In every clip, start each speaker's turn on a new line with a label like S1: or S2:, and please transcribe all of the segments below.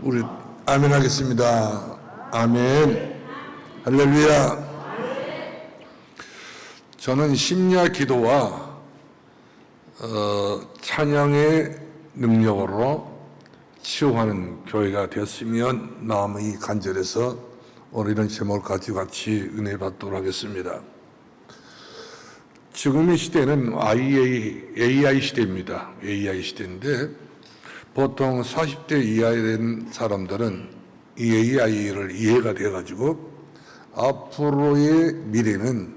S1: 우리 아멘 하겠습니다. 아멘. 할렐루야. 저는 심야 기도와 찬양의 능력으로 치유하는 교회가 되었으면 마음이 간절해서 오늘 이런 제목을 가지고 같이 은혜 받도록 하겠습니다. 지금의 시대는 AI 시대입니다. AI 시대인데 보통 40대 이하에 된 사람들은 이 AI를 이해가 돼가지고 앞으로의 미래는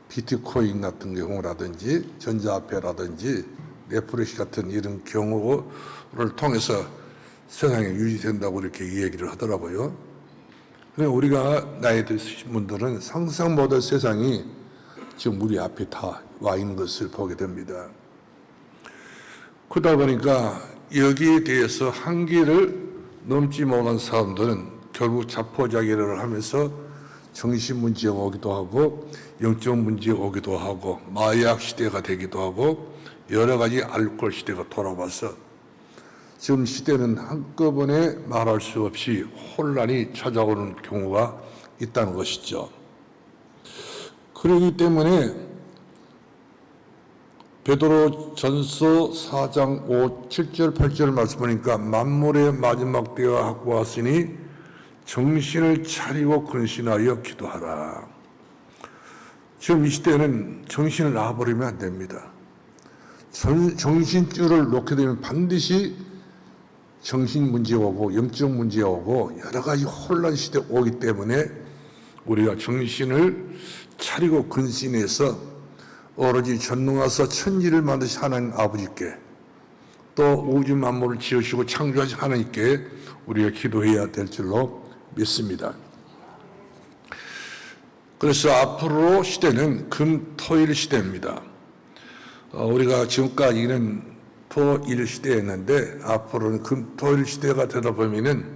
S1: 비트코인 같은 경우라든지 전자화폐라든지 넷플릭스 같은 이런 경우를 통해서 세상에 유지된다고 이렇게 이야기를 하더라고요. 그런데 우리가 나이 드신 분들은 상상 못할 세상이 지금 우리 앞에 다 와 있는 것을 보게 됩니다. 그러다 보니까 여기에 대해서 한계를 넘지 못한 사람들은 결국 자포자기를 하면서 정신 문제가 오기도 하고 영적 문제가 오기도 하고 마약 시대가 되기도 하고 여러 가지 알코올 시대가 돌아와서 지금 시대는 한꺼번에 말할 수 없이 혼란이 찾아오는 경우가 있다는 것이죠. 그렇기 때문에 베드로 전서 4장 5, 7절, 8절 말씀 보니까 만물의 마지막 때가 갖고 왔으니 정신을 차리고 근신하여 기도하라. 지금 이 시대는 정신을 놔버리면 안 됩니다. 정신줄을 놓게 되면 반드시 정신 문제가 오고 영적 문제가 오고 여러 가지 혼란 시대 오기 때문에 우리가 정신을 차리고 근신해서 오로지 전능하사 천지를 만드신 하나님 아버지께 또 우주 만물을 지으시고 창조하신 하나님께 우리가 기도해야 될 줄로 믿습니다. 그래서 앞으로 시대는 금토일 시대입니다. 우리가 지금까지는 토일 시대였는데 앞으로는 금토일 시대가 되다 보면은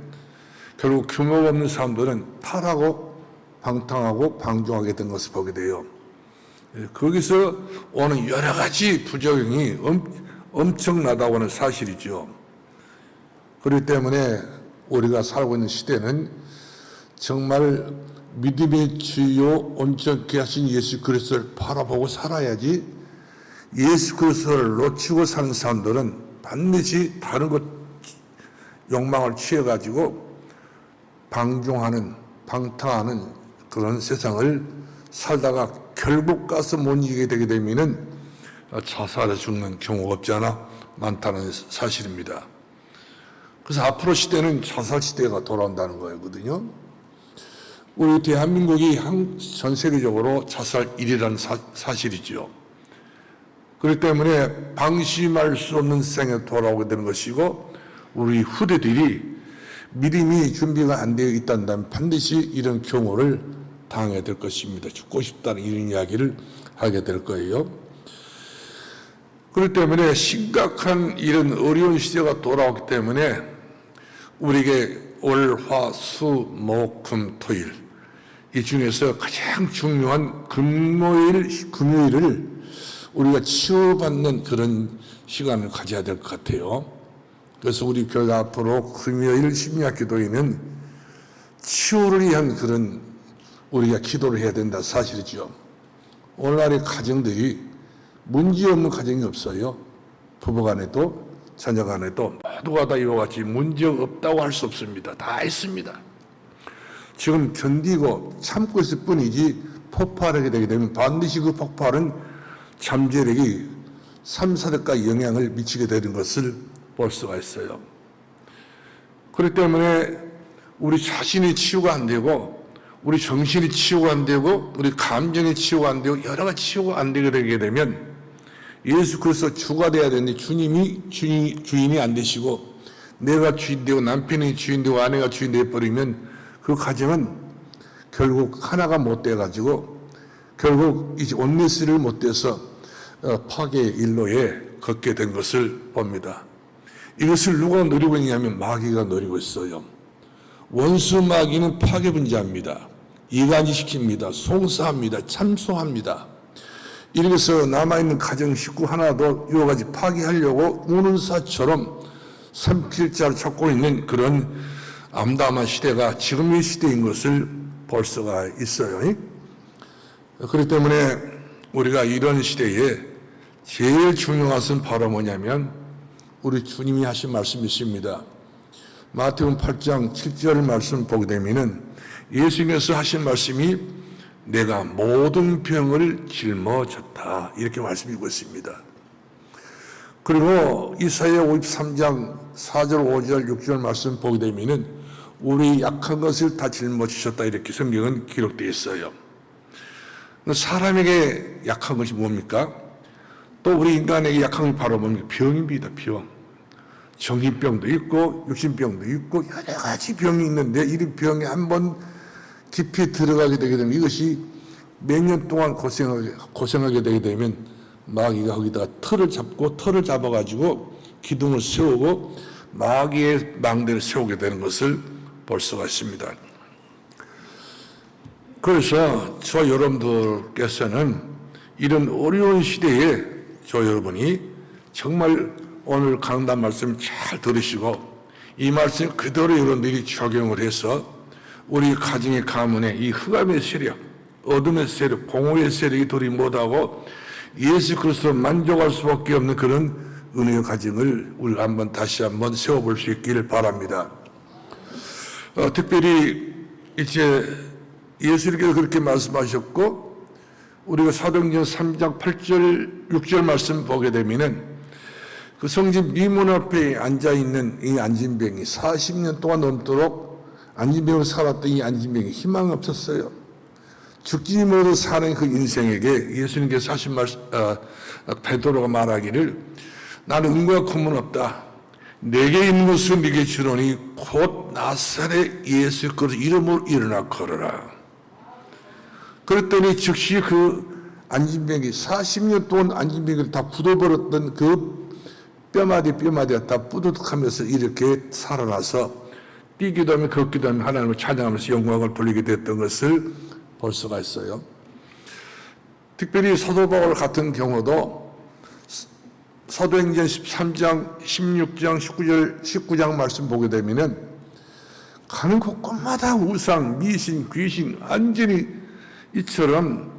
S1: 결국 규모가 없는 사람들은 타락하고 방탕하고 방종하게 된 것을 보게 돼요. 거기서 오는 여러 가지 부작용이 엄청나다고 하는 사실이죠. 그렇기 때문에 우리가 살고 있는 시대는 정말 믿음의 주요 온전케 하신 예수 그리스도를 바라보고 살아야지 예수 그리스도를 놓치고 사는 사람들은 반드시 다른 것 욕망을 취해가지고 방종하는 방탕하는 그런 세상을 살다가 결국 가서 못 이기게 되게 되면은 자살해 죽는 경우가 없지 않아 많다는 사실입니다. 그래서 앞으로 시대는 자살 시대가 돌아온다는 거거든요. 우리 대한민국이 전 세계적으로 자살 1위라는 사실이죠. 그렇기 때문에 방심할 수 없는 세상에 돌아오게 되는 것이고 우리 후대들이 믿음이 준비가 안 되어 있다면 반드시 이런 경우를 당하게 될 것입니다. 죽고 싶다는 이런 이야기를 하게 될 거예요. 그렇기 때문에 심각한 이런 어려운 시대가 돌아오기 때문에 우리에게 월, 화, 수, 목, 금, 토일 이 중에서 가장 중요한 금요일을 우리가 치유받는 그런 시간을 가져야 될 것 같아요. 그래서 우리 교회 앞으로 금요일 심야 기도에는 치유를 위한 그런 우리가 기도를 해야 된다 사실이죠. 오늘날의 가정들이 문제없는 가정이 없어요. 부부간에도 자녀간에도 모두가 다 이와 같이 문제가 없다고 할 수 없습니다. 다 있습니다. 지금 견디고 참고 있을 뿐이지 폭발하게 되게 되면 반드시 그 폭발은 잠재력이 3, 4대까지 영향을 미치게 되는 것을 볼 수가 있어요. 그렇기 때문에 우리 자신의 치유가 안 되고 우리 정신이 치유가 안 되고 우리 감정이 치유가 안 되고 여러 가지 치유가 안 되게 되면 예수 그리스도 주가 돼야 되는데 주님이 주인이 안 되시고 내가 주인 되고 남편이 주인 되고 아내가 주인 되어버리면 그 가정은 결국 하나가 못 돼가지고 결국 이제 온리스를 못 돼서 파괴의 일로에 걷게 된 것을 봅니다. 이것을 누가 누리고 있냐면 마귀가 누리고 있어요. 원수 마귀는 파괴 분자입니다. 이간질시킵니다. 송사합니다. 참소합니다. 이렇게 해서 남아있는 가정 식구 하나도 여러 가지 파괴하려고 우는 사처럼 산필자를 찾고 있는 그런 암담한 시대가 지금의 시대인 것을 볼 수가 있어요. 그렇기 때문에 우리가 이런 시대에 제일 중요한 것은 바로 뭐냐면 우리 주님이 하신 말씀이 있습니다. 마태복음 8장 7절 말씀 보게 되면은 예수님께서 하신 말씀이 내가 모든 병을 짊어졌다 이렇게 말씀이고 있습니다. 그리고 이사야 53장 4절 5절 6절 말씀 보게 되면은 우리 약한 것을 다 짊어지셨다 이렇게 성경은 기록되어 있어요. 사람에게 약한 것이 뭡니까? 또 우리 인간에게 약한 것이 바로 뭡니까? 병입니다. 병. 정신병도 있고 육신병도 있고 여러 가지 병이 있는데 이 병에 한번 깊이 들어가게 되게 되면 이것이 몇 년 동안 고생하게 되게 되면 마귀가 거기다가 털을 잡아가지고 기둥을 세우고 마귀의 망대를 세우게 되는 것을 볼 수가 있습니다. 그래서 저 여러분들께서는 이런 어려운 시대에 저 여러분이 정말 오늘 강단 말씀 잘 들으시고 이 말씀 그대로 여러분들이 적용을 해서 우리 가정의 가문에 이 흑암의 세력, 어둠의 세력, 공허의 세력이 돌이 못하고 예수 그리스도로 만족할 수밖에 없는 그런 은혜의 가정을 우리 다시 한번 세워볼 수 있기를 바랍니다. 특별히 이제 예수님께서 그렇게 말씀하셨고 우리가 사도행전 3장 8절 6절 말씀 보게 되면은 그 성전 미문 앞에 앉아있는 이 안진병이 40년 동안 넘도록 안진병으로 살았던 이 안진병이 희망이 없었어요. 죽지 못해 사는 그 인생에게 예수님께서 하신 베드로가 말하기를 나는 은과 금은 없다. 내게 있는 것을 네게 주노니 곧 나사렛 예수 그리스도 이름으로 일어나 걸어라. 그랬더니 즉시 그 안진병이 40년 동안 안진병을 다 굳어버렸던 그 뼈마디가 다 뿌듯하면서 이렇게 살아나서 뛰기도 하며 걷기도 하며 하나님을 찬양하면서 영광을 돌리게 됐던 것을 볼 수가 있어요. 특별히 사도 바울 같은 경우도 사도행전 13장, 16장, 19장 말씀 보게 되면은 가는 곳곳마다 우상, 미신, 귀신, 완전히 이처럼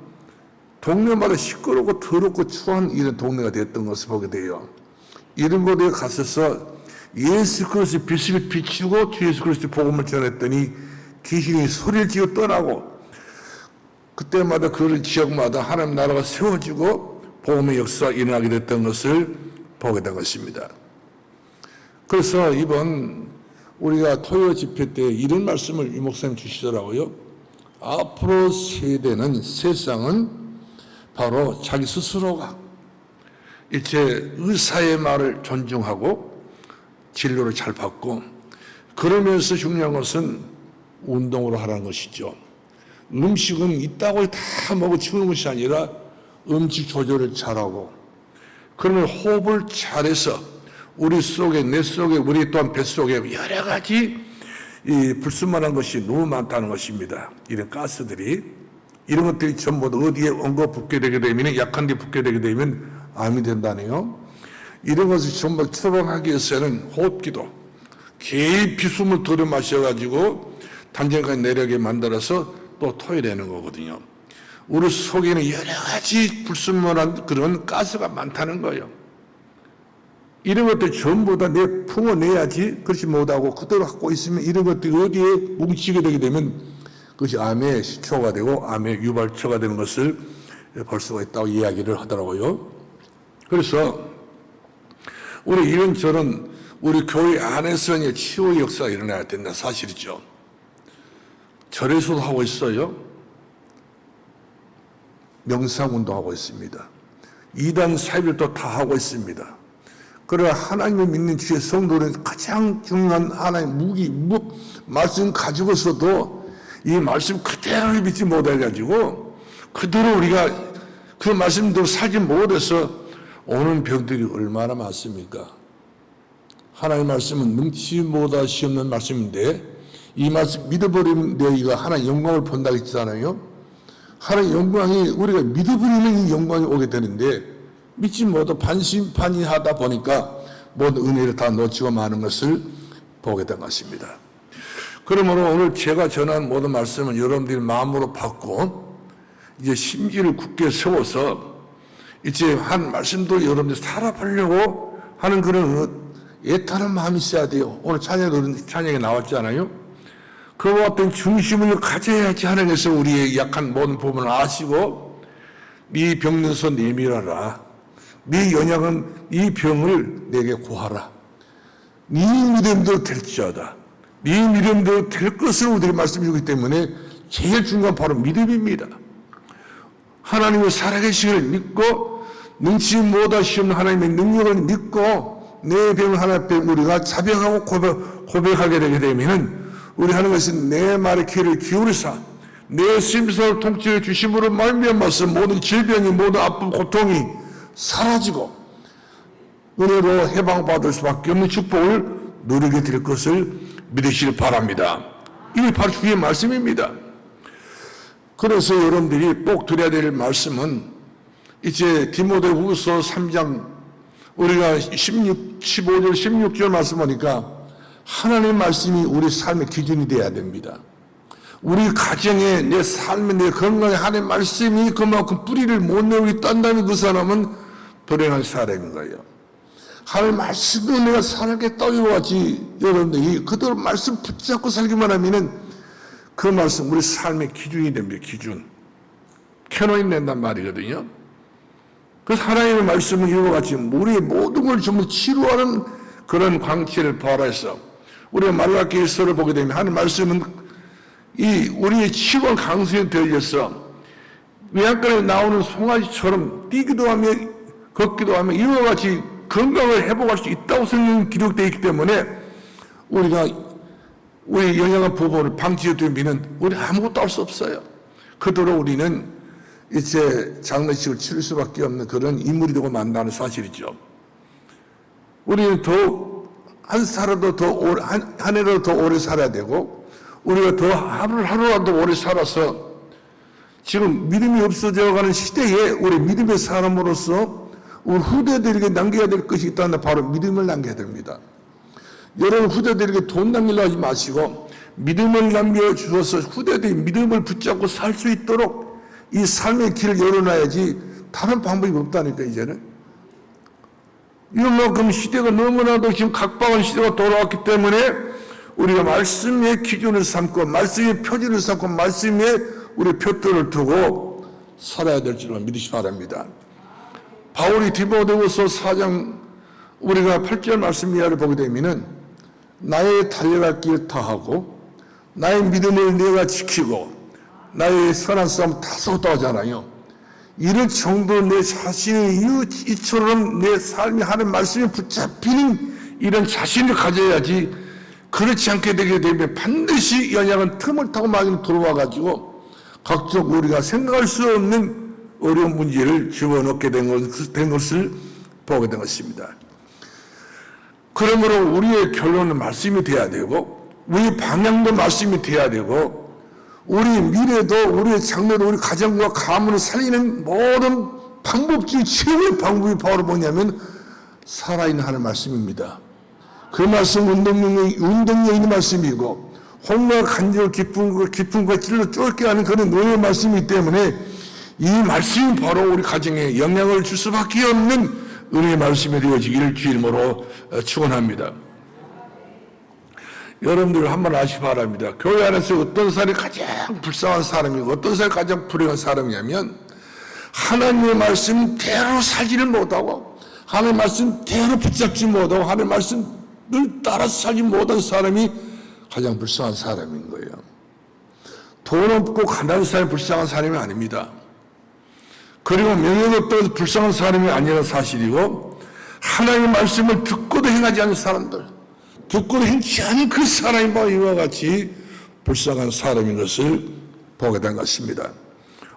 S1: 동네마다 시끄럽고 더럽고 추한 이런 동네가 됐던 것을 보게 돼요. 이런 곳에 갔어서 예수 그리스도의 빛을 비추고 주 예수 그리스도의 복음을 전했더니 귀신이 소리를 지어 떠나고 그때마다 그 지역마다 하나님 나라가 세워지고 복음의 역사가 일어나게 됐던 것을 보게 된 것입니다. 그래서 이번 우리가 토요 집회 때 이런 말씀을 이 목사님 주시더라고요. 앞으로 세대는 세상은 바로 자기 스스로가 일체 의사의 말을 존중하고 진료를 잘 받고 그러면서 중요한 것은 운동으로 하라는 것이죠. 음식은 있다고 다 먹어 치우는 것이 아니라 음식 조절을 잘하고 그러면 호흡을 잘해서 우리 속에 내 속에 우리 또한 뱃속에 여러 가지 이 불순만한 것이 너무 많다는 것입니다. 이런 가스들이 이런 것들이 전부 다 어디에 엉거 붙게 되게 되면 약한 데 붙게 되게 되면 암이 된다네요. 이런 것을 전부 처방하기 위해서는 호흡기도 깊이 숨을 들여 마셔가지고 단전까지 내려게 만들어서 또 토해내는 거거든요. 우리 속에는 여러 가지 불순물한 그런 가스가 많다는 거예요. 이런 것들 전부 다 품어내야지 그렇지 못하고 그대로 갖고 있으면 이런 것들이 어디에 뭉치게 되게 되면 그것이 암의 시초가 되고 암의 유발초가 되는 것을 볼 수가 있다고 이야기를 하더라고요. 그래서 우리 이런저런 우리 교회 안에서 치유의 역사가 일어나야 된다 사실이죠. 절에서도 하고 있어요. 명상운동 하고 있습니다. 이단 사입일도 다 하고 있습니다. 그러나 하나님을 믿는 주의 성도는 가장 중요한 하나의 말씀 가지고서도 이 말씀 그대로 믿지 못해가지고 그대로 우리가 그 말씀대로 살지 못해서 오는 병들이 얼마나 많습니까? 하나님의 말씀은 능치 못하시 없는 말씀인데 이 말씀 믿어버리면 너희가 하나님의 영광을 본다고 했잖아요. 하나님의 영광이 우리가 믿어버리면 이 영광이 오게 되는데 믿지 못하고 반신반의하다 보니까 모든 은혜를 다 놓치고 마는 것을 보게 된 것입니다. 그러므로 오늘 제가 전한 모든 말씀은 여러분들이 마음으로 받고 이제 심지를 굳게 세워서 이제 한 말씀도 여러분들이 살아보려고 하는 그런 애타는 마음이 있어야 돼요. 오늘 찬양에 나왔잖아요. 그와 같은 중심을 가져야지 하나님께서 우리의 약한 모든 부분을 아시고 네 병든 손 내밀어라. 네 연약은 이 병을 내게 구하라. 네 믿음대로 될지어다. 네 믿음대로 될 것을 우리에게 말씀해 주기 때문에 제일 중요한 바로 믿음입니다. 하나님의 살아계심을 믿고 능치 못하시는 하나님의 능력을 믿고 내 병을 하나 앞에 우리가 자병하고 고백하게 되게 되면 우리 하는 것은 내 말의 귀를 기울이사 내 심사를 통치해 주심으로 말미암아서 모든 질병이 모든 아픔 고통이 사라지고 은혜로 해방받을 수밖에 없는 축복을 누리게 될 것을 믿으시길 바랍니다. 이게 바로 주의 말씀입니다. 그래서 여러분들이 꼭 드려야 될 말씀은 이제 디모데후서 3장 우리가 15절 16절 말씀 보니까 하나님의 말씀이 우리 삶의 기준이 되어야 됩니다. 우리 가정에 내 삶에 내 건강에 하나님의 말씀이 그만큼 뿌리를 못 내고 있다면 그 사람은 불행한 사람인 거예요. 하나님의 말씀으로 내가 살겠다 이거지. 여러분들이 그대로 말씀 붙잡고 살기만 하면은 그 말씀 우리 삶의 기준이 됩니다. 기준. 캐논이 낸단 말이거든요. 그래서 하나님의 말씀은 이와 같이 우리의 모든 걸 전부 치료하는 그런 광채를 발해서 우리가 말라기서를 보게 되면 하나님의 말씀은 이 우리의 치료한 강수에 되어져서 외양간에 나오는 송아지처럼 뛰기도 하며 걷기도 하며 이와 같이 건강을 회복할 수 있다고 성경에 기록되어 있기 때문에 우리가 우리 영양한 부분을 방치해 두면 우리 아무것도 할 수 없어요. 그대로 우리는 이제 장례식을 치를 수밖에 없는 그런 인물이 되고 만다는 사실이죠. 우리는 한 살아도 한 해라도 더 오래 살아야 되고 우리가 더 하루라도 오래 살아서 지금 믿음이 없어져 가는 시대에 우리 믿음의 사람으로서 우리 후대들에게 남겨야 될 것이 있다는데 바로 믿음을 남겨야 됩니다. 여러분 후대들에게 돈 남기려 하지 마시고 믿음을 남겨주어서 후대들이 믿음을 붙잡고 살 수 있도록 이 삶의 길을 열어놔야지 다른 방법이 없다니까 이제는. 이만큼 시대가 너무나도 지금 각박한 시대가 돌아왔기 때문에 우리가 말씀의 기준을 삼고 말씀의 표준을 삼고 말씀에 우리 표들을 두고 살아야 될 줄을 믿으시 바랍니다. 바울이 디모데후서 4장 우리가 8절 말씀 이하를 보게 되면은 나의 달려갈 길 다하고 나의 믿음을 내가 지키고 나의 선한 싸움 다 쏟다 하잖아요. 이럴 정도로 내 자신이 이처럼 내 삶이 하는 말씀에 붙잡히는 이런 자신을 가져야지 그렇지 않게 되게 되면 반드시 연약한 틈을 타고 막이 들어와가지고 각종 우리가 생각할 수 없는 어려운 문제를 집어넣게 된 것을 보게 된 것입니다. 그러므로 우리의 결론은 말씀이 돼야 되고 우리 방향도 말씀이 돼야 되고 우리 미래도 우리의 장래도 우리 가정과 가문을 살리는 모든 방법 중 최고의 방법이 바로 뭐냐면 살아있는 하나님의 말씀입니다. 그 말씀 운동력 있는 말씀이고 홍과 간절 깊음과 찔러 쫄게 하는 그런 노예의 말씀이기 때문에 이 말씀이 바로 우리 가정에 영향을 줄 수밖에 없는 은혜의 말씀이 되어지기를 주 이름으로 축원합니다. 여러분들 한번 아시기 바랍니다. 교회 안에서 어떤 사람이 가장 불쌍한 사람이고 어떤 사람이 가장 불행한 사람이냐면 하나님의 말씀대로 살지를 못하고 하나님의 말씀대로 붙잡지 못하고 하나님의 말씀을 따라서 살지 못한 사람이 가장 불쌍한 사람인 거예요. 돈 없고 가난한 사람이 불쌍한 사람이 아닙니다. 그리고 명예가 없다고 불쌍한 사람이 아니라는 사실이고 하나님의 말씀을 듣고도 행하지 않는 사람들 듣고도 행치 않은 그 사람이 바로 이와 같이 불쌍한 사람인 것을 보게 된 것입니다.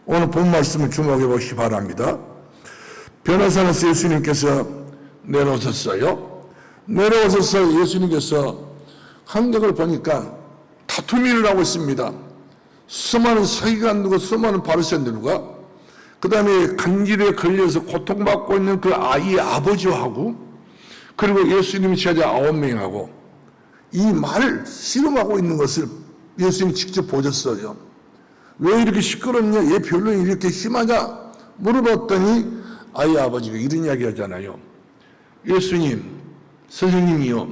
S1: 오늘 본 말씀을 주목해 보시기 바랍니다. 변화산에서 예수님께서 내려오셨어요. 내려오셔서 예수님께서 환경을 보니까 다툼을 하고 있습니다. 수많은 서기관들과 수많은 바리새인들과 그 다음에 간질에 걸려서 고통받고 있는 그 아이의 아버지하고 그리고 예수님이 제자 9명하고 이 말을 실험하고 있는 것을 예수님이 직접 보셨어요. 왜 이렇게 시끄럽냐? 얘 변론이 이렇게 심하냐? 물어봤더니 아이 아버지가 이런 이야기 하잖아요. 예수님, 선생님이요,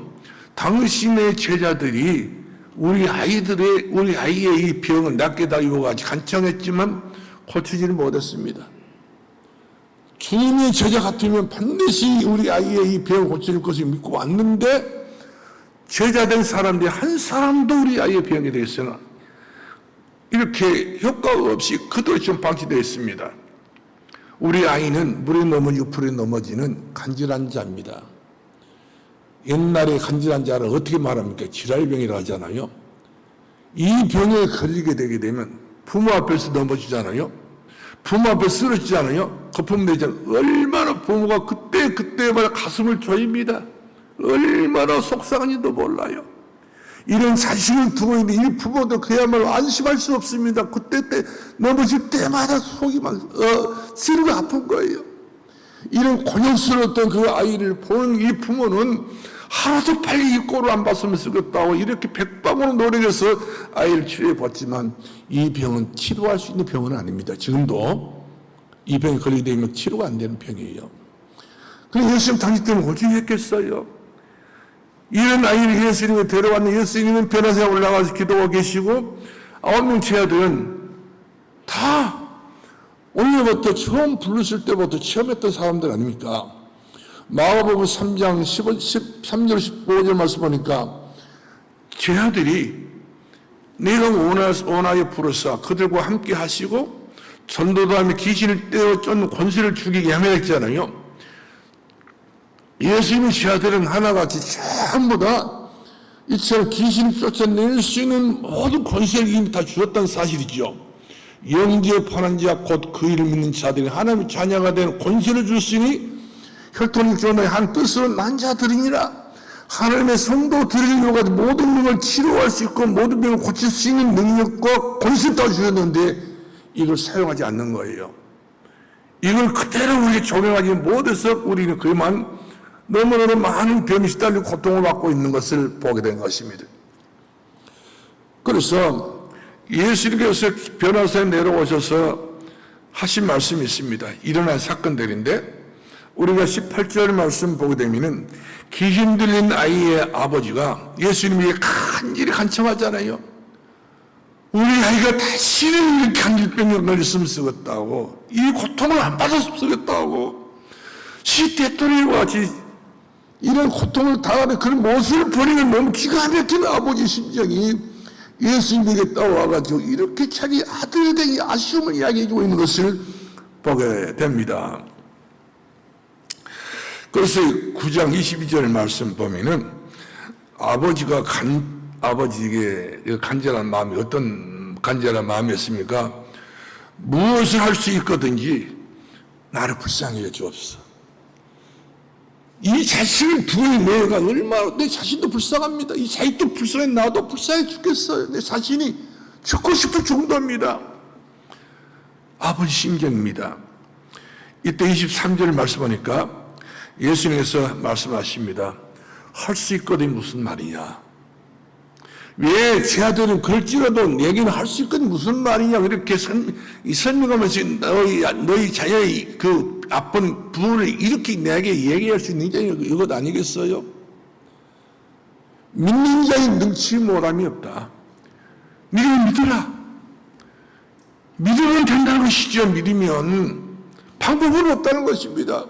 S1: 당신의 제자들이 우리 아이의 이 병을 낫게 달려가지고 간청했지만 고치지를 못했습니다. 주님의 제자 같으면 반드시 우리 아이의 이 병을 고칠 것을 믿고 왔는데 제자된 사람들이 한 사람도 우리 아이의 병에 대해서는 이렇게 효과가 없이 그대로 좀 방치되어 있습니다. 우리 아이는 물에 넘어지고 불에 넘어지는 간질환 자입니다. 옛날에 간질환 자를 어떻게 말합니까? 지랄병이라고 하잖아요. 이 병에 걸리게 되게 되면 부모 앞에서 넘어지잖아요. 부모 앞에 쓰러지잖아요. 거품 내잖아요. 얼마나 부모가 그때마다 가슴을 조입니다. 얼마나 속상한지도 몰라요. 이런 자식을 두고 있는 이 부모도 그야말로 안심할 수 없습니다. 그때 넘어질 때마다 속이 막 찌르고 아픈 거예요. 이런 곤욕스러웠던 그 아이를 보는 이 부모는 하루도 빨리 이 꼴을 안 봤으면 쓰겠다고 이렇게 백방으로 노력해서 아이를 치료해봤지만 이 병은 치료할 수 있는 병은 아닙니다. 지금도 이 병에 걸리게 되면 치료가 안 되는 병이에요. 그럼 예수님 당시 때는 어떻게 했겠어요? 이런 아이를 예수님이 데려왔는데 예수님은 변화사에 올라가서 기도하고 계시고 9명 제자들은 다 오늘부터 처음 부르실 때부터 체험했던 사람들 아닙니까? 마가복음 3장 13절 15절 말씀 보니까 제자들이 내가 원하여 부르사 그들과 함께 하시고 전도도 하며 귀신을 떼어 쫓는 권세를 주기게 하며 했잖아요. 예수님의 제자들은 하나같이 전부 다 이처럼 귀신을 쫓아낼 수 있는 모든 권세를 이미 다 주었다는 사실이죠. 영지에 파는 자 곧 그 이를 믿는 자들이 하나님의 자녀가 되는 권세를 주시니 혈통이 교훈의 한 뜻으로 난 자들이니라. 하나님의 성도들을 위하여 모든 병을 치료할 수 있고 모든 병을 고칠 수 있는 능력과 권세를 다 주셨는데 이걸 사용하지 않는 거예요. 이걸 그대로 우리에게 적용하지 못해서 우리는 그만 너무너무 많은 병이 시달리고 고통을 받고 있는 것을 보게 된 것입니다. 그래서 예수님께서 변화사에 내려오셔서 하신 말씀이 있습니다. 일어난 사건들인데 우리가 18절 말씀 보게 되면은 귀신 들린 아이의 아버지가 예수님에게 간절히 간청하잖아요. 우리 아이가 다시는 이렇게 간질병에 걸렸으면 쓰겠다고, 이 고통을 안 받았으면 쓰겠다고, 시대토리와 같이 이런 고통을 당하는 그런 모습을 보이는 너무 기가 막힌 아버지 심정이 예수님에게 따라와가지고 이렇게 자기 아들에 대해 아쉬움을 이야기해주고 있는 것을 보게 됩니다. 그래서 9장 22절 말씀 보면은 아버지가 아버지에게 간절한 마음이 어떤 간절한 마음이었습니까? 무엇을 할 수 있거든지 나를 불쌍히 해 주옵소서. 이 자식을 두고 내가 얼마나 내 자신도 불쌍합니다. 이 자식도 불쌍해, 나도 불쌍해 죽겠어요. 내 자신이 죽고 싶을 정도입니다. 아버지 심정입니다. 이때 23절 말씀 보니까 예수님께서 말씀하십니다. 할 수 있거든 무슨 말이냐? 왜 제 아들은 그럴지라도 내게는 할 수 있거든 무슨 말이냐? 이렇게 설명하면서 너희 자녀의 그 아픈 부분을 이렇게 내게 얘기할 수 있는 게 이것 아니겠어요? 믿는 자의 능치 못함이 없다. 믿으면 믿으라. 믿으면 된다는 것이죠. 믿으면 방법은 없다는 것입니다.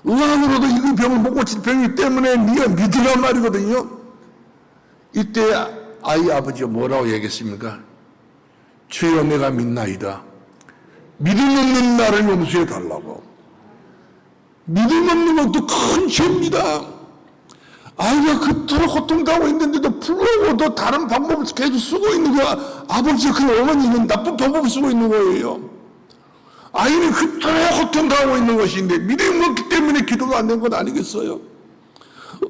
S1: 의학으로도 이 병을 못 고칠 병이기 때문에 네가 믿으란 말이거든요. 이때 아이 아버지가 뭐라고 얘기했습니까? 주여 내가 믿나이다. 믿음 없는 나를 용서해 달라고. 믿음 없는 것도 큰 죄입니다. 아이가 그토록 고통당하고 있는데도 불구하고 다른 방법을 계속 쓰고 있는 거야. 아버지 그 어머니는 나쁜 방법을 쓰고 있는 거예요. 아이는 그토록 고통당하고 있는 것인데 믿음이 없기 때문에 기도가 안 된 건 아니겠어요?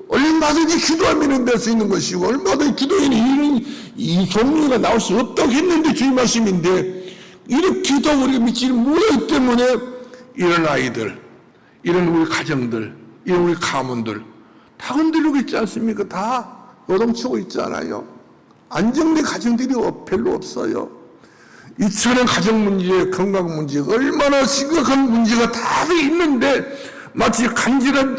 S1: 얼마든지 기도하면 될 수 있는 것이고 얼마든지 기도에는 이런 이 종류가 나올 수 없다고 했는데 주의 말씀인데 이렇게도 우리가 믿지 못하기 때문에 이런 아이들, 이런 우리 가정들, 이런 우리 가문들 다 흔들리고 있지 않습니까? 다 요동치고 있잖아요. 안정된 가정들이 별로 없어요. 이처럼 가정 문제, 건강 문제, 얼마나 심각한 문제가 다들 있는데 마치 간질한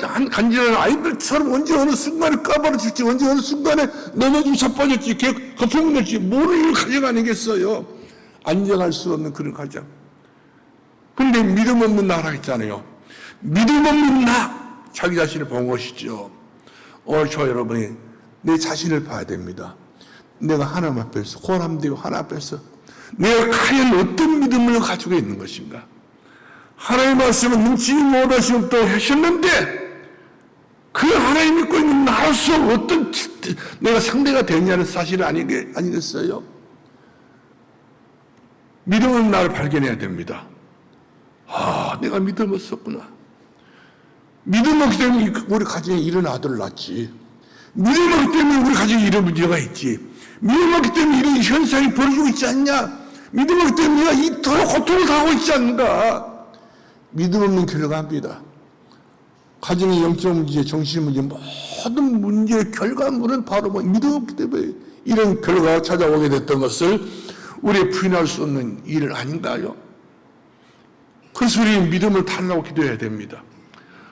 S1: 아이들처럼 언제 어느 순간에 까발어질지, 언제 어느 순간에 넘어지고 자빠질지, 거품낼지 모르는 가정 아니겠어요. 안정할 수 없는 그런 가정. 근데 믿음 없는 나라 있잖아요. 믿음 없는 나, 자기 자신을 본 것이죠. 오늘 저 여러분이 내 자신을 봐야 됩니다. 내가 하나님 앞에서, 고람되고 하나님 앞에서 내가 과연 어떤 믿음을 가지고 있는 것인가. 하나님 말씀은 눈치 못하시면 또 하셨는데 그 하나님 믿고 있는 나로서 어떤 내가 상대가 되느냐는 사실 아니겠어요? 믿음은 나를 발견해야 됩니다. 아, 내가 믿음을 썼구나. 믿음 없기 때문에 우리 가정에 이런 아들을 낳지. 믿음 없기 때문에 우리 가정에 이런 문제가 있지. 믿음 없기 때문에 이런 현상이 벌어지고 있지 않냐. 믿음 없기 때문에 내가 이토록 고통을 당하고 있지 않는가. 믿음 없는 결과입니다. 가정의 영적 문제, 정신 문제, 모든 문제의 결과물은 바로 믿음 없기 때문에 이런 결과가 찾아오게 됐던 것을 우리 부인할 수 없는 일 아닌가요? 그래서 우리 믿음을 달라고 기도해야 됩니다.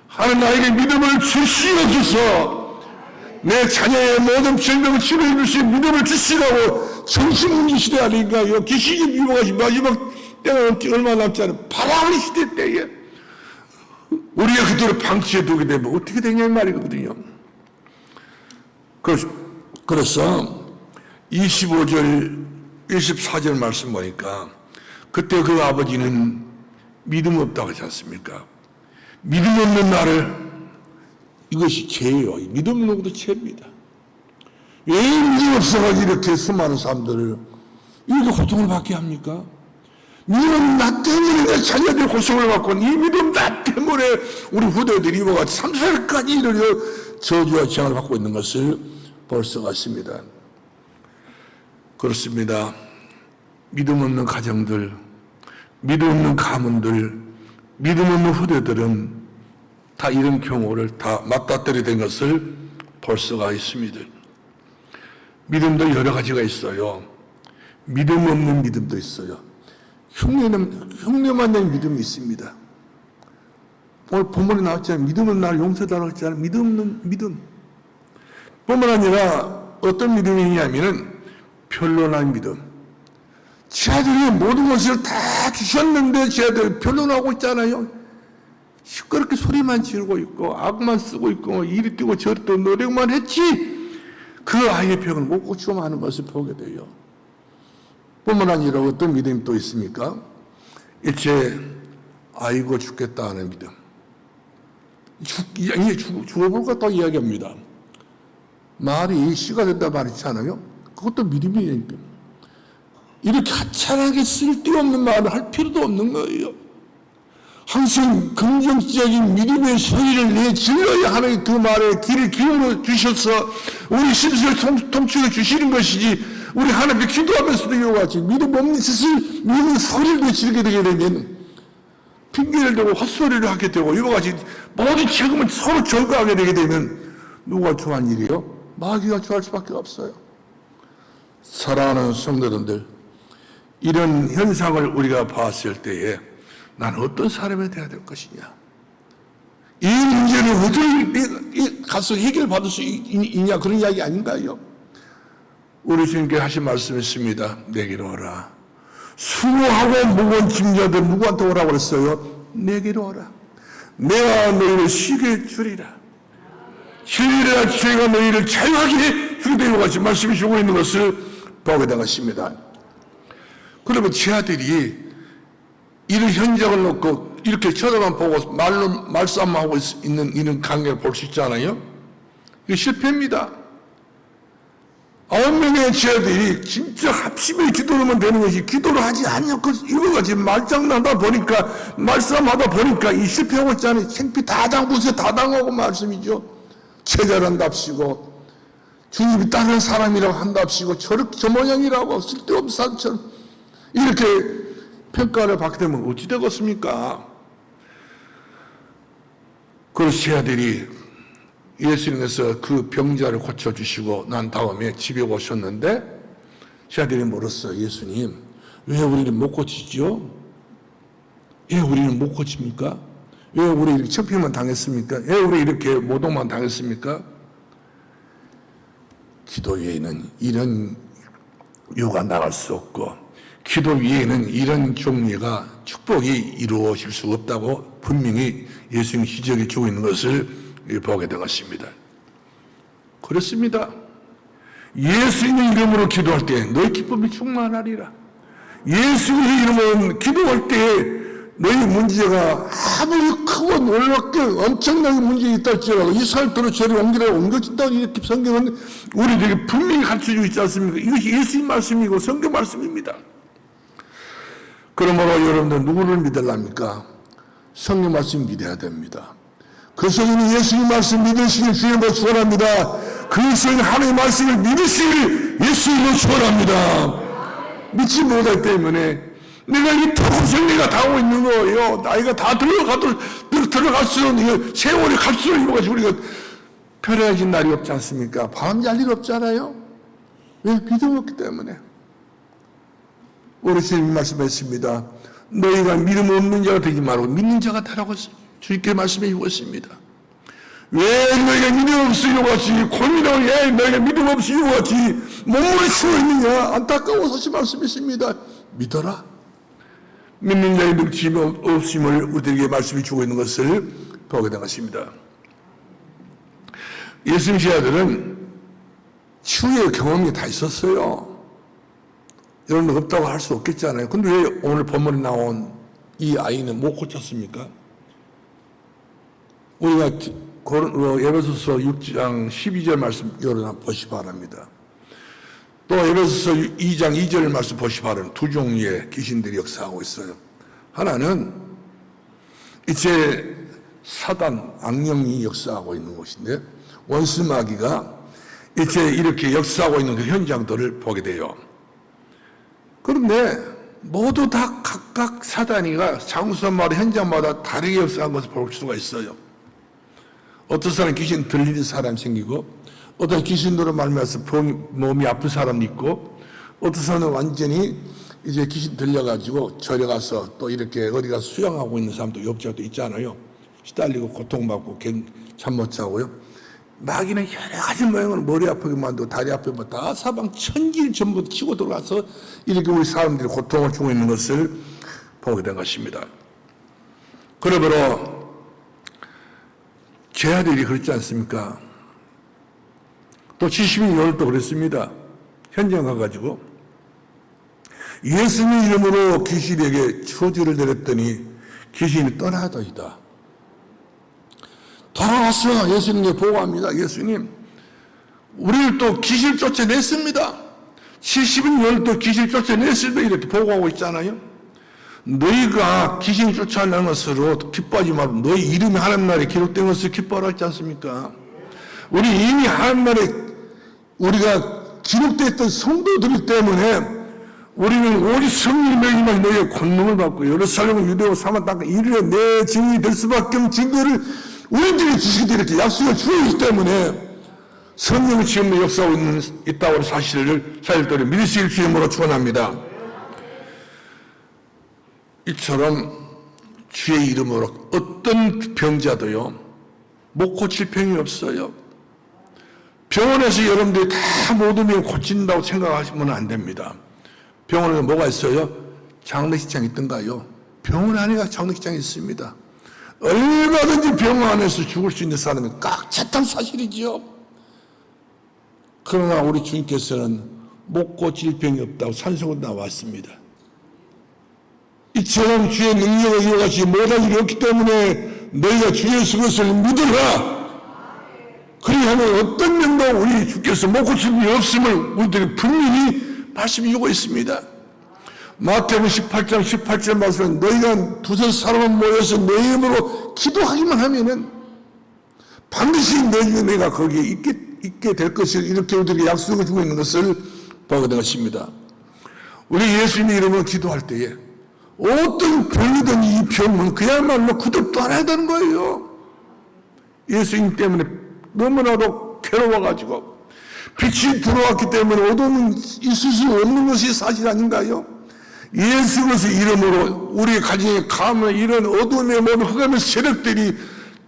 S1: 하나님 나에게 믿음을 주시옵소서. 내 자녀의 모든 질병을 치료해 주신 믿음을 주시라고 정신문제 시대 아닌가요? 귀신이 미워가지고 마지막 때가 얼마 남지 않은 바람의 시대 때에 우리가 그대로 방치해 두게 되면 어떻게 되냐 이 말이거든요. 그래서 25절 24절 말씀 보니까 그때 그 아버지는 믿음 없다고 하지 않습니까? 믿음 없는 나를, 이것이 죄예요. 믿음 없는 것도 죄입니다. 왜 믿음 없어가지고 이렇게 수많은 사람들을 이렇게 고통을 받게 합니까? 믿음 나 때문에 내 자녀들이 고통을 받고 이 믿음 나 때문에 우리 후대들이 이와 같이 3살까지 이르려 저주와 재앙을 받고 있는 것을 볼 수가 있습니다. 그렇습니다. 믿음 없는 가정들, 믿음 없는 가문들, 믿음 없는 후대들은 다 이런 경우를 다 맞닥뜨리게 된 것을 볼 수가 있습니다. 믿음도 여러 가지가 있어요. 믿음 없는 믿음도 있어요. 흉내만 낸 믿음이 있습니다. 오늘 본문에 나왔잖아요. 믿음은 나를 용서달라고 했잖아요. 믿음 없는 믿음. 뿐만 아니라 어떤 믿음이냐면은 변론한 믿음. 제 아들이 모든 것을 다 주셨는데 제 아들이 변론하고 있잖아요. 시끄럽게 소리만 지르고 있고 악만 쓰고 있고 이리 뛰고 저리 뛰고 노력만 했지 그 아이의 병을 못 고치고 마는 것을 보게 돼요. 뿐만 아니라 어떤 믿음이 또 있습니까? 이제 아이고 죽겠다 하는 믿음. 죽어볼까 또 이야기합니다. 말이 씨가 된다 말이잖아요. 그것도 믿음이에요. 이렇게 하찮하게 쓸데없는 말을 할 필요도 없는 거예요. 항상 긍정적인 믿음의 소리를 내질러야 하는 그 말에 귀를 기울여 주셔서 우리 심수를 통치해 주시는 것이지 우리 하나님께 기도하면서도 이와 같이 믿음 없는 짓을 믿는 소리를 내지르게 되게 되면 핑계를 대고 헛소리를 하게 되고 이와 같이 모든 책임을 서로 전가하게 되게 되면 누가 좋아한 일이요? 마귀가 좋아할 수밖에 없어요. 사랑하는 성도들, 이런 현상을 우리가 봤을 때에 난 어떤 사람이 되어야 될 것이냐? 이 문제를 어떻게 가서 해결받을 수 있냐? 그런 이야기 아닌가요? 우리 주님께 하신 말씀이 있습니다. 내게로 오라. 수고하고 무거운 짐자들 누구한테 오라고 그랬어요? 내게로 오라. 내가 너희를 쉬게 주리라. 진리라 죄가 너희를 자유하게 주되어 같이 말씀이 주고 있는 것을 보게 되었습니다. 그러면 제 아들이 이런 현장을 놓고 이렇게 쳐다만 보고 말싸움하고 있는 이런 관계를 볼 수 있잖아요. 이거 실패입니다. 9명의 제 아들이 진짜 합심해 기도를 하면 되는 것이 기도를 하지 않냐고 이거 같이 말장난하다 보니까 말싸움하다 보니까 이 실패하고 있잖아요. 생피 다 당부세 다 당하고 말씀이죠. 제자란답시고 주님이 다른 사람이라고 한답시고 저 모양이라고 쓸데없는 사람처럼 이렇게 평가를 받게 되면 어찌 되겠습니까? 그래서 제 아들이 예수님께서 그 병자를 고쳐주시고 난 다음에 집에 오셨는데 제자들이 물었어요. 예수님, 왜 우리는 못 고치죠? 왜 우리는 못 고칩니까? 왜 우리 이렇게 처피만 당했습니까? 왜 우리 이렇게 모독만 당했습니까? 기도 외에는 이런 유가 나갈 수 없고, 기도 외에는 이런 종류가 축복이 이루어질 수 없다고 분명히 예수님이 지적해 주고 있는 것을 보게 되었습니다. 그렇습니다. 예수님의 이름으로 기도할 때 너희 기쁨이 충만하리라. 예수님의 이름으로 기도할 때 너희 문제가 아무리 크고 놀랍게 엄청나게 문제가 있다 할지라도 이스라엘로 저리 옮겨진다고 이렇게 성경은 우리들에게 분명히 가르쳐주고 있지 않습니까? 이것이 예수님 말씀이고 성경 말씀입니다. 그러므로 여러분들 누구를 믿으랍니까? 성경 말씀 믿어야 됩니다. 그 성경은 예수님 말씀 믿으시길 주님으로 축원합니다. 그 성경 하나님의 말씀을 믿으시길 예수님으로 축원합니다. 믿지 못하기 때문에 내가 이 고생내가 당하고 있는 거예요. 나이가 다 들어갈수록 세월이 갈수록 이거가지고 우리가 편해진 날이 없지 않습니까? 밤 잘 일 없잖아요. 왜? 믿음 없기 때문에. 우리 주님 말씀했습니다. 너희가 믿음 없는 자가 되지 말고 믿는 자가 되라고 주님께 말씀해 주었습니다. 왜 너희가 믿음 없이 요같이 고민하고 왜 너희가 믿음 없이 요같이 몸으로 쉬어 있느냐? 안타까워서 하신 말씀이십니다. 믿어라. 믿는 자의 능치 없음을 우리에게 말씀해 주고 있는 것을 보게 된 것입니다. 예수님 제자들은 치유의 경험이 다 있었어요. 여러분 없다고 할 수 없겠잖아요. 근데 왜 오늘 본문에 나온 이 아이는 못 고쳤습니까? 우리가 에베소서 6장 12절 말씀 여러분 보시 바랍니다. 또 에베소서 2장 2절 말씀 보시 바랍니다. 두 종류의 귀신들이 역사하고 있어요. 하나는 이제 사단, 악령이 역사하고 있는 곳인데 원수마귀가 이제 이렇게 역사하고 있는 그 현장들을 보게 돼요. 그런데 모두 다 각각 사단이가 장소마다 현장마다 다르게 역사한 것을 볼 수가 있어요. 어떤 사람 귀신 들리는 사람 생기고 어떤 귀신으로 말미암아서 몸이 아픈 사람도 있고 어떤 사람은 완전히 이제 귀신 들려가지고 절에 가서 또 이렇게 어디가 수양하고 있는 사람도 옆자도 있잖아요. 시달리고 고통받고 잠 못 자고요. 마귀는 여러 가지 모양으로 머리 아프게 만들고 다리 아프게 만들고 다 사방 천길 전부 치고 들어가서 이렇게 우리 사람들이 고통을 주고 있는 것을 보게 된 것입니다. 그러므로 제자들이 그렇지 않습니까? 또 70인율도 그랬습니다. 현장 가가지고 예수님 이름으로 귀신에게 저주를 내렸더니 귀신이 떠나더이다. 돌아와서 예수님께 보고합니다. 예수님, 우리를 또 귀신 쫓아냈습니다. 70인율 또 귀신 쫓아냈습니다. 이렇게 보고하고 있잖아요. 너희가 귀신 쫓아내는 것으로 기뻐하지 말고 너희 이름이 하나님 나라에 기록된 것을 기뻐하라 했지 않습니까? 우리 이미 하나님 나라에 우리가 기록됐던 성도들 때문에 우리는 오직 성령 명령만 너희의 권능을 받고 예루살렘 유대와 사마 땅 이르러 내 증인이 될 수밖에 없는 증거를 우리들이 주시게 이렇게 약속을 주었기 때문에 성령이 지금 역사하고 있다고 하는 사실을 자율들이 믿으시길 주님으로 축원합니다. 이처럼 주의 이름으로 어떤 병자도요 못 고칠 병이 없어요. 병원에서 여러분들이 다 모든 병 고친다고 생각하시면 안 됩니다. 병원에 뭐가 있어요? 장례식장이 있던가요? 병원 안에 장례식장이 있습니다. 얼마든지 병원 안에서 죽을 수 있는 사람이 꽉 찼다는 사실이죠. 그러나 우리 주님께서는 못 고칠 병이 없다고 산성으로 나왔습니다. 이처럼 주의 능력을 이어가지 못할 일이 없기 때문에 너희가 주 예수 그리스도를 믿으라. 그리하면 어떤 명도 우리 주께서 못 고칠 일이 없음을 우리들이 분명히 말씀해 주고 있습니다. 마태복음 18장 18절 말씀은 너희가 두세 사람은 모여서 내 이름으로 기도하기만 하면은 반드시 너희가 거기에 있게 될 것을 이렇게 우리에게 약속을 주고 있는 것을 보게 된 것입니다. 우리 예수님의 이름으로 기도할 때에 어떤 병이든 이 병은 그야말로 그대로 떠나야 되는 거예요. 예수님 때문에 너무나도 괴로워가지고 빛이 들어왔기 때문에 어둠은 있을 수 없는 것이 사실 아닌가요? 예수 그리스도의 이름으로 우리 가정에 가면 이런 어둠의 모든 흑암의 세력들이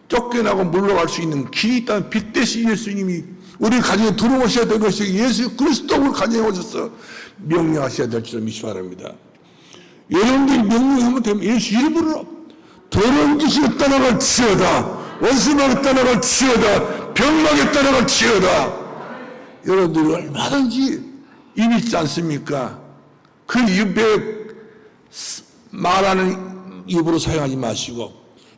S1: 쫓겨나고 물러갈 수 있는 길이 있다는 빛 대신 예수님이 우리 가정에 들어오셔야 될 것이 예수 그리스도 우리 가정에 오셔서 명령하셔야 될 줄 믿시 바랍니다. 여러분들이 명령하면 되면 예수 이름으로 더러운 귀신을 떠나갈 치어다, 원수막을 떠나갈 치어다, 병막에 떠나갈 치어다. 여러분들이 얼마든지 입이 있지 않습니까? 그 입에 말하는 입으로 사용하지 마시고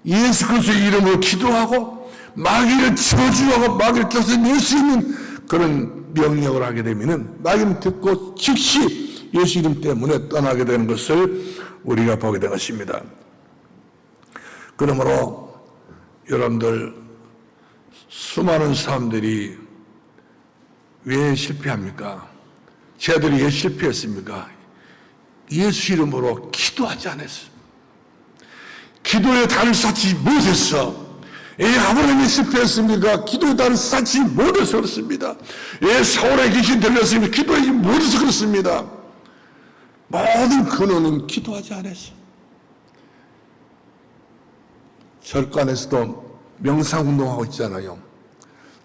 S1: 예수 그리스도의 이름으로 기도하고 마귀를 저주하고 마귀를 쫓아낼 수 있는 그런 명령을 하게 되면은 마귀는 듣고 즉시 예수 이름 때문에 떠나게 되는 것을 우리가 보게 된 것입니다. 그러므로 여러분들 수많은 사람들이 왜 실패합니까? 쟤들이 왜 실패했습니까? 예수 이름으로 기도하지 않았어. 기도의 단을 쌓지 못했어. 왜 아브라함이 실패했습니까? 기도의 단을 쌓지 못해서 그렇습니다. 왜 사울의 귀신 들렸습니까? 기도하지 못해서 그렇습니다. 모든 근원은 기도하지 않았어. 절간에서도 명상운동하고 있잖아요.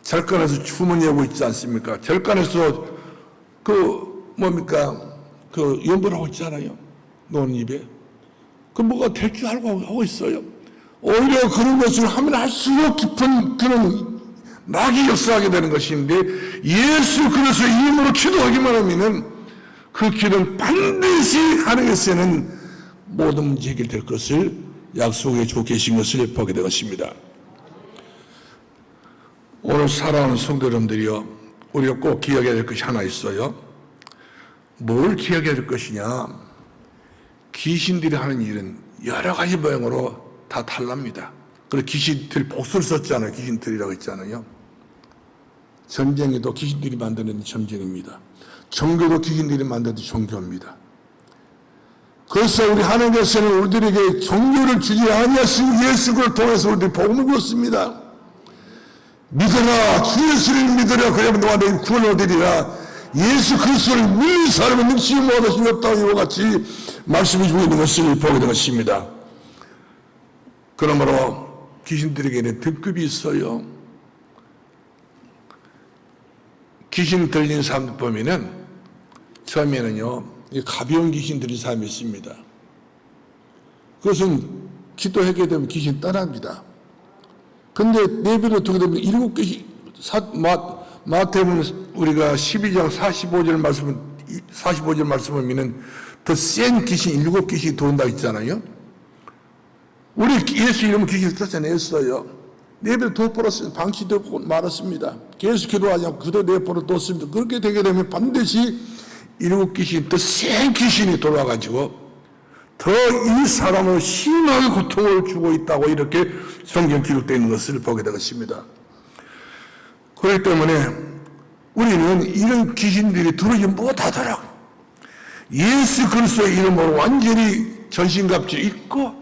S1: 절간에서 주문하고 있지 않습니까? 절간에서 연불하고 있잖아요. 노는 입에. 그 뭐가 될 줄 알고 하고 있어요. 오히려 그런 것을 하면 할수록 깊은 그런 마귀 역사하게 되는 것인데 예수 그리스도의 이름으로 기도하기만 하면은 그 기도는 반드시 하나님께서는 모든 문제 해결될 것을 약속해 주고 계신 것을 보게 될 것입니다. 오늘 살아오는 성도 여러분들이요, 우리가 꼭 기억해야 될 것이 하나 있어요. 뭘 기억해야 될 것이냐? 귀신들이 하는 일은 여러 가지 모양으로 다 달랍니다. 그래서 귀신들이 복수를 썼잖아요. 귀신들이라고 했잖아요. 전쟁에도 귀신들이 만드는 전쟁입니다. 종교도 귀신들이 만드는 종교입니다. 그래서 우리 하나님께서는 우리들에게 종교를 주지 아니하신 예수를 통해서 우리들이 복음을 주었습니다. 믿어라, 주 예수를 믿어라, 그러면 너와 너희 구원을 얻으리라. 예수 그리스도를 믿는 사람은 능치 못하심이 없다고 이와 같이 말씀해 주고 있는 것을 보게 된 것입니다. 그러므로 귀신들에게는 등급이 있어요. 귀신 들린 사람들 보면은 처음에는요, 가벼운 귀신 들린 사람이 있습니다. 그것은 기도하게 되면 귀신 떠납니다. 근데 내비로 두게 되면 7개씩, 마태복음 우리가 12장 45절 말씀을 보면은 더 센 귀신 7개씩 들어온다고 했잖아요. 우리 예수 이름으로 귀신을 쫓아냈어요. 내비를 둬버렸어요. 방치되고 말았습니다. 계속 기도하지 않고 그대로 내버려 뒀습니다. 그렇게 되게 되면 반드시 7귀신, 더 센 귀신이 돌아와가지고 더 이 사람을 심하게 고통을 주고 있다고 이렇게 성경 기록되어 있는 것을 보게 되겠습니다. 그렇기 때문에 우리는 이런 귀신들이 들어오지 못하도록 예수 그리스도의 이름으로 완전히 전신갑주 입고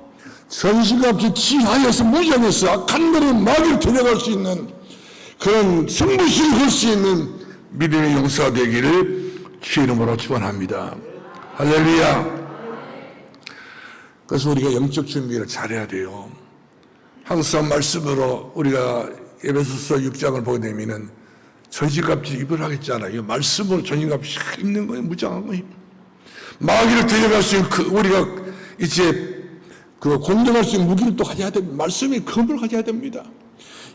S1: 전신갑주 취하여서 무장해서 악한 것을 마귀를 데려갈 수 있는 그런 승부심을 걸 수 있는 믿음의 용사가 되기를 주 이름으로 축원합니다. 할렐루야. 그래서 우리가 영적 준비를 잘해야 돼요. 항상 말씀으로 우리가 에베소서 6장을 보게 되면은 전신갑주 입으라 하겠잖아요. 말씀으로 전신갑주 입는 거예요. 무장한 거예요. 마귀를 데려갈 수 있는 우리가 이제 공격할 수 있는 무기를 또 가져야 됩니다. 말씀의 검을 가져야 됩니다.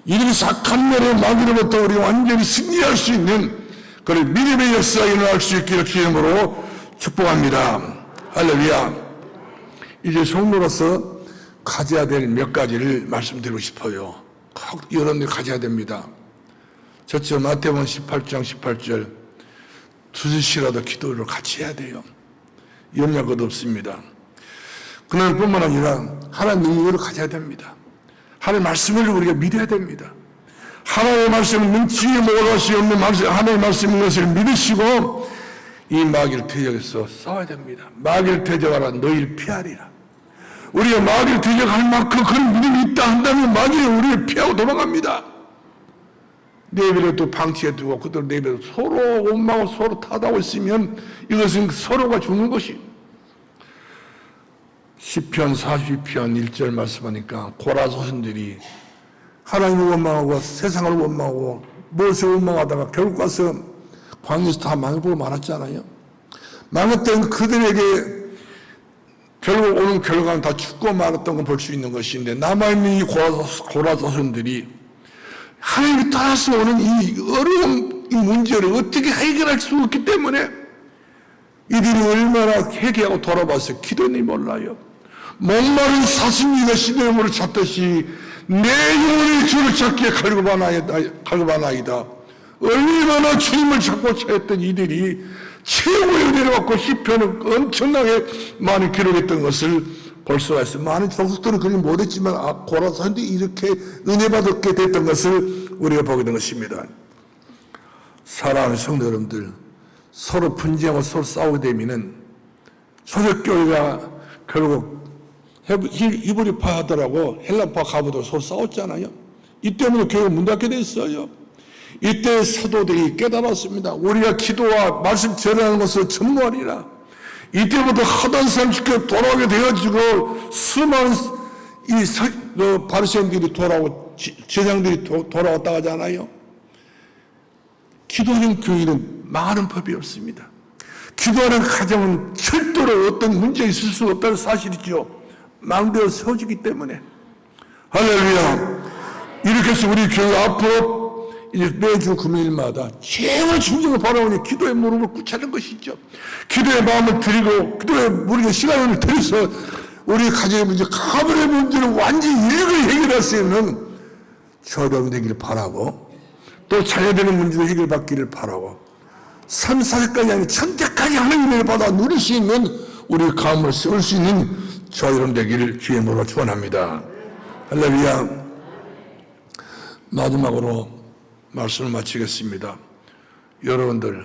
S1: 이렇게 악한 날에 마귀로부터 우리가 완전히 승리할 수 있는 그런 믿음의 역사가 일어날 수 있기를 주 이름으로 축복합니다. 할렐루야. 이제 성도로서 가져야 될 몇 가지를 말씀드리고 싶어요. 꼭 여러분들이 가져야 됩니다. 첫째, 마태복음 18장 18절 두시라도 기도를 같이 해야 돼요. 염려할 것 없습니다. 그날 뿐만 아니라 하나님 능력을 가져야 됩니다. 하나님의 말씀을 우리가 믿어야 됩니다. 하나님의 말씀은 능치 못할 수 없는 하나님의 말씀인 것을 믿으시고 이 마귀를 대적해서 싸워야 됩니다. 마귀를 대적하라 너희를 피하리라. 우리가 마귀를 대적할 만큼 그런 믿음이 있다 한다면 마귀는 우리를 피하고 도망갑니다. 내버려도 방치해두고 그대로 내버려 서로 원망하고 서로 탓하고 있으면 이것은 서로가 죽는 것이. 시편 42편 1절 말씀하니까 고라서신들이 하나님을 원망하고 세상을 원망하고 무엇을 원망하다가 결국 가서 광야에서 다 망해보고 말았잖아요. 망했던 그들에게 결국 오는 결과는 다 죽고 말았던 걸 볼 수 있는 것인데, 남아있는 이 고라서신들이 하나님이 떠나서 오는 이 어려운 이 문제를 어떻게 해결할 수 없기 때문에 이들이 얼마나 회개하고 돌아봐서 기도했는지 몰라요. 목마른 사슴이가 시냇물을 찾듯이 내 영혼의 주를 찾기에 갈급하나이다. 얼마나 주님을 찾고 찾았던 이들이 최고의 은혜를 받고 시편을 엄청나게 많이 기록했던 것을 볼 수가 있어요. 많은 종속들은 그리 못했지만 고라서인들이 이렇게 은혜 받게 됐던 것을 우리가 보게 된 것입니다. 사랑하는 성도 여러분들, 서로 분쟁하고 서로 싸우게 되면은 초대교회가 결국 히브리파 하더라고 헬라파 가보도 서로 싸웠잖아요. 이 때문에 교회가 문 닫게 됐어요. 이때 사도들이 깨달았습니다. 우리가 기도와 말씀 전하는 것을 전무하리라. 이때부터 하던 사람 죽게 돌아오게 되어지고 수많은 바리새인들이 돌아오고 제장들이 돌아왔다 하잖아요. 기도하는 교회는 망하는 법이 없습니다. 기도하는 가정은 절대로 어떤 문제가 있을 수 없다는 사실이죠. 망되어 세워지기 때문에. 할렐루야. 이렇게 해서 우리 교회 앞으로 이제 매주 금요일마다 최고 중정을 바라보니 기도의 무릎을 꿇자는 것이죠. 기도의 마음을 드리고 기도의 우리가 시간을 들여서 우리 가정의 문제, 가문의 문제를 완전히 일거리 해결할 수 있는 저도 되기를 바라고, 또 자녀되는 문제도 해결받기를 바라고, 3, 4세까지 아닌 천대까지 하나님의 받아 누릴 수 있는 우리 가문을 세울 수 있는 저 여러분 되기를 주의 이름으로 축원합니다. 할렐루야. 마지막으로 말씀을 마치겠습니다. 여러분들,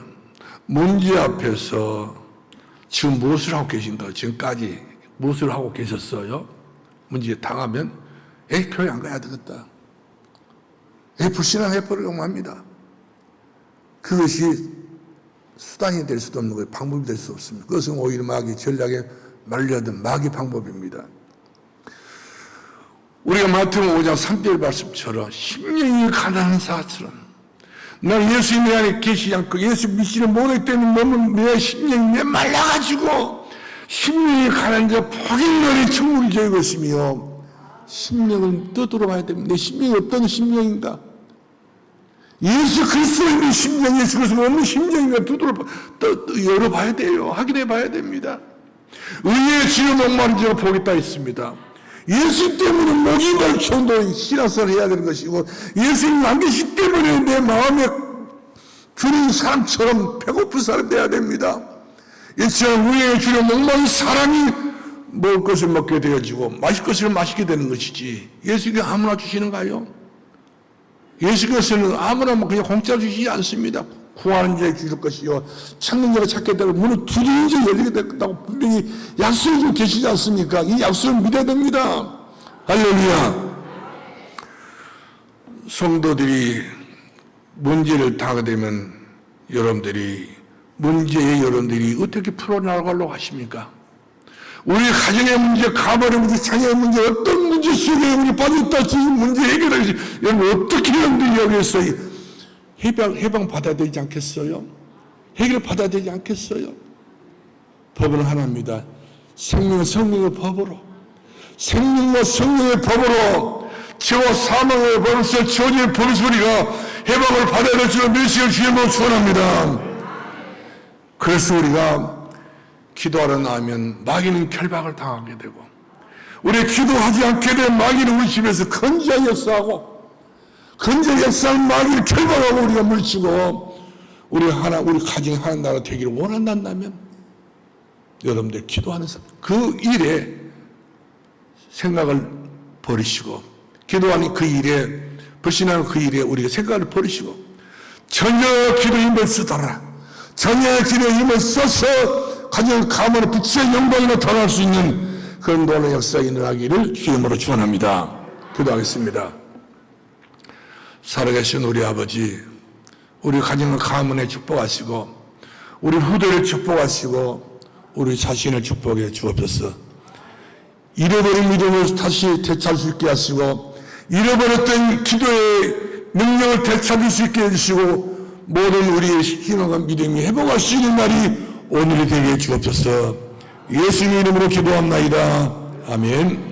S1: 문제 앞에서 지금 무엇을 하고 계신가? 지금까지 무엇을 하고 계셨어요? 문제에 당하면 교회 안 가야 되겠다. 불신앙해버리려고 합니다. 그것이 수단이 될 수도 없는 거예요. 방법이 될 수 없습니다. 그것은 오히려 마귀 전략에 말려든 마귀 방법입니다. 우리가 마태복음 5장 3절 말씀처럼 심령이 가난한 사처럼 난 예수님 내 안에 계시지 않고 예수 믿지를 못하기 때문에 너무 내 심령이 메말라가지고 심령이 가난한 자 포기너리 천국을 저희 것이며, 심령을 떠들어 봐야 됩니다. 내 심령이 어떤 심령인가? 예수 그리스도의 있는 심령, 예수 그리스도가 없는 심령인가 열어봐야 돼요. 확인해 봐야 됩니다. 의의 치료 목마른 자가 복이 있습니다. 예수 때문에 목이 말초도 신앙생활을 해야 되는 것이고, 예수님 안 계시기 때문에 내 마음에 주는 사람처럼 배고픈 사람이 돼야 됩니다. 이처럼 의의 치료 목마른 사람이 먹을 것을 먹게 되어지고 마실 것을 마시게 되는 것이지, 예수님이 아무나 주시는가요? 예수께서는 아무나 그냥 공짜 주시지 않습니다. 구하는 자에 주실 것이요 찾는 자가 찾게 되고 문을 두드리는 자에 열리게 된다고 분명히 약속을 좀 계시지 않습니까? 이 약속을 믿어야 됩니다. 할렐루야. 성도들이 문제를 당하게 되면 여러분들이 어떻게 풀어나가려고 하십니까? 우리 가정의 문제, 가문의 문제, 자녀의 문제, 어떤 문제 속에 우리 빠졌다 지금 문제 해결하지, 여러분 어떻게 여러분들이 여기서 해방 받아야 되지 않겠어요? 해결 받아야 되지 않겠어요? 법은 하나입니다. 생명의 법으로, 생명과 성령의 법으로 죄와 사망의 법으로서 지어질 법에서 우리가 해방을 받아야 될 줄을 메시를 주님으로 축원합니다. 그래서 우리가 기도하러 나오면 마귀는 결박을 당하게 되고, 우리 기도하지 않게 되면 마귀는 우리 집에서 건재하게 역사하고, 건재하게 역사하는 마귀를 결박하고 우리가 물리치고, 우리 가정이 하나님 나라 되기를 원한다면 여러분들 기도하는 그 일에 생각을 버리시고, 기도하는 그 일에, 불신하는 그 일에 우리가 생각을 버리시고, 전혀 기도에 힘을 쓰더라, 전혀 기도에 힘을 써서 가정 가문의 부채의 영광이 나타날 수 있는 그런 놀라운 역사가 일어나기를 주님으로 축원합니다. 기도하겠습니다. 살아계신 우리 아버지, 우리 가정을 가문에 축복하시고 우리 후대를 축복하시고 우리 자신을 축복해 주옵소서. 잃어버린 믿음을 다시 되찾을 수 있게 하시고 잃어버렸던 기도의 능력을 되찾을 수 있게 해주시고 모든 우리의 희망과 믿음이 회복할 수 있는 날이 오늘이 되게 해 주옵소서. 예수님의 이름으로 기도합나이다. 아멘.